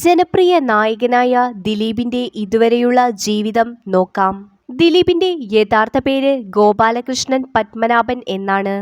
ജനപ്രിയ നായകനായ ദിലീപിന്റെ ഇതുവരെയുള്ള ജീവിതം നോക്കാം. ദിലീപിന്റെ യഥാർത്ഥ പേര് ഗോപാലകൃഷ്ണൻ പത്മനാഭൻ എന്നാണ്.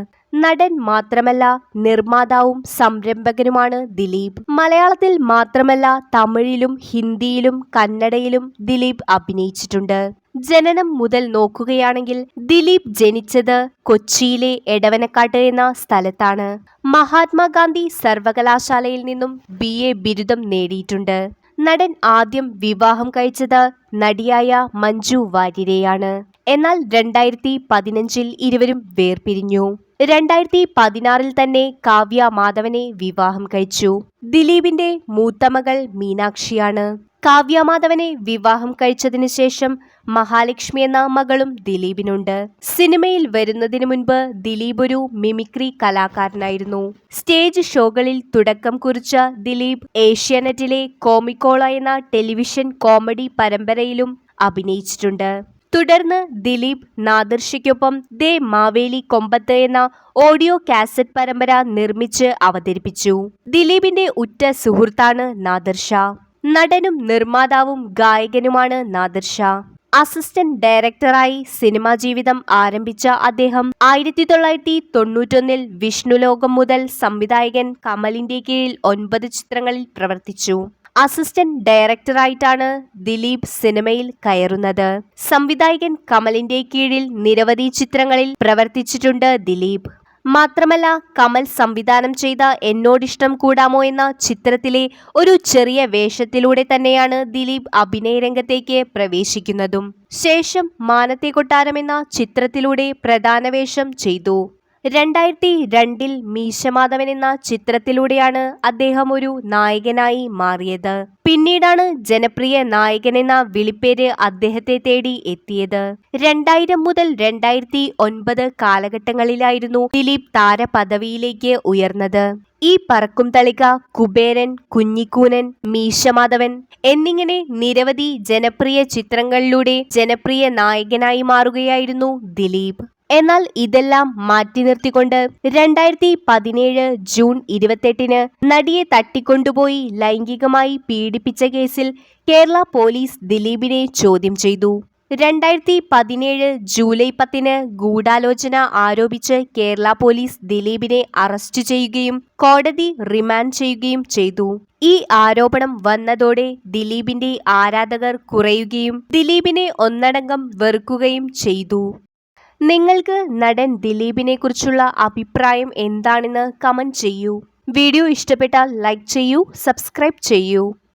നടൻ മാത്രമല്ല, നിർമ്മാതാവും സംരംഭകനുമാണ് ദിലീപ്. മലയാളത്തിൽ മാത്രമല്ല, തമിഴിലും ഹിന്ദിയിലും കന്നഡയിലും ദിലീപ് അഭിനയിച്ചിട്ടുണ്ട്. ജനനം മുതൽ നോക്കുകയാണെങ്കിൽ ദിലീപ് ജനിച്ചത് കൊച്ചിയിലെ എടവനക്കാട്ട് എന്ന സ്ഥലത്താണ്. മഹാത്മാഗാന്ധി സർവകലാശാലയിൽ നിന്നും BA ബിരുദം നേടിയിട്ടുണ്ട്. നടൻ ആദ്യം വിവാഹം കഴിച്ചത് നടിയായ മഞ്ജു വാര്യരെയാണ്. എന്നാൽ 2015 ഇരുവരും വേർപിരിഞ്ഞു. 2016 തന്നെ കാവ്യ മാധവനെ വിവാഹം കഴിച്ചു. ദിലീപിന്റെ മൂത്ത മകൾ മീനാക്ഷിയാണ്. കാവ്യ മാധവനെ വിവാഹം കഴിച്ചതിനു ശേഷം മഹാലക്ഷ്മി എന്ന മകളും ദിലീപിനുണ്ട്. സിനിമയിൽ വരുന്നതിനു മുൻപ് ദിലീപ് ഒരു മിമിക്രി കലാകാരനായിരുന്നു. സ്റ്റേജ് ഷോകളിൽ തുടക്കം കുറിച്ച ദിലീപ് ഏഷ്യാനെറ്റിലെ കോമിക്കോള എന്ന ടെലിവിഷൻ കോമഡി പരമ്പരയിലും അഭിനയിച്ചിട്ടുണ്ട്. തുടർന്ന് ദിലീപ് നാദിർഷയ്ക്കൊപ്പം ദേ മാവേലി കൊമ്പത്ത് എന്ന ഓഡിയോ കാസറ്റ് പരമ്പര നിർമ്മിച്ച് അവതരിപ്പിച്ചു. ദിലീപിന്റെ ഉറ്റ സുഹൃത്താണ് നാദിർഷ. നടനും നിർമ്മാതാവും ഗായകനുമാണ് നാദിർഷ. അസിസ്റ്റന്റ് ഡയറക്ടറായി സിനിമാ ജീവിതം ആരംഭിച്ച അദ്ദേഹം 1991 വിഷ്ണുലോകം മുതൽ സംവിധായകൻ കമലിന്റെ കീഴിൽ 9 ചിത്രങ്ങളിൽ പ്രവർത്തിച്ചു. അസിസ്റ്റന്റ് ഡയറക്ടറായിട്ടാണ് ദിലീപ് സിനിമയിൽ കയറുന്നത്. സംവിധായകൻ കമലിന്റെ കീഴിൽ നിരവധി ചിത്രങ്ങളിൽ പ്രവർത്തിച്ചിട്ടുണ്ട് ദിലീപ്. മാത്രമല്ല, കമൽ സംവിധാനം ചെയ്ത എന്നോടിഷ്ടം കൂടാമോ എന്ന ചിത്രത്തിലെ ഒരു ചെറിയ വേഷത്തിലൂടെ തന്നെയാണ് ദിലീപ് അഭിനയ രംഗത്തേക്ക് പ്രവേശിക്കുന്നതും. ശേഷം മാനത്തെ കൊട്ടാരം എന്ന ചിത്രത്തിലൂടെ പ്രധാന വേഷം ചെയ്തു. 2002 മീശമാധവൻ എന്ന ചിത്രത്തിലൂടെയാണ് അദ്ദേഹം ഒരു നായകനായി മാറിയത്. പിന്നീടാണ് ജനപ്രിയ നായകൻ എന്ന വിളിപ്പേര് അദ്ദേഹത്തെ തേടി എത്തിയത്. 2000 മുതൽ 2009 കാലഘട്ടങ്ങളിലായിരുന്നു ദിലീപ് താരപദവിയിലേക്ക് ഉയർന്നത്. ഈ പറക്കും തളിക, കുബേരൻ, കുഞ്ഞിക്കൂനൻ, മീശമാധവൻ എന്നിങ്ങനെ നിരവധി ജനപ്രിയ ചിത്രങ്ങളിലൂടെ ജനപ്രിയ നായകനായി മാറുകയായിരുന്നു ദിലീപ്. എന്നാൽ ഇതെല്ലാം മാറ്റി നിർത്തിക്കൊണ്ട് 2017 ജൂൺ 28 നടിയെ തട്ടിക്കൊണ്ടുപോയി ലൈംഗികമായി പീഡിപ്പിച്ച കേസിൽ കേരള പോലീസ് ദിലീപിനെ ചോദ്യം ചെയ്തു. 2017 ജൂലൈ 10 ഗൂഢാലോചന ആരോപിച്ച് കേരള പോലീസ് ദിലീപിനെ അറസ്റ്റ് ചെയ്യുകയും കോടതി റിമാൻഡ് ചെയ്യുകയും ചെയ്തു. ഈ ആരോപണം വന്നതോടെ ദിലീപിന്റെ ആരാധകർ കുറയുകയും ദിലീപിനെ ഒന്നടങ്കം വെറുക്കുകയും ചെയ്തു. നിങ്ങൾക്ക് നടൻ ദിലീപിനെ കുറിച്ചുള്ള അഭിപ്രായം എന്താണെന്ന് കമന്റ് ചെയ്യൂ. വീഡിയോ ഇഷ്ടപ്പെട്ടാൽ ലൈക്ക് ചെയ്യൂ, സബ്സ്ക്രൈബ് ചെയ്യൂ.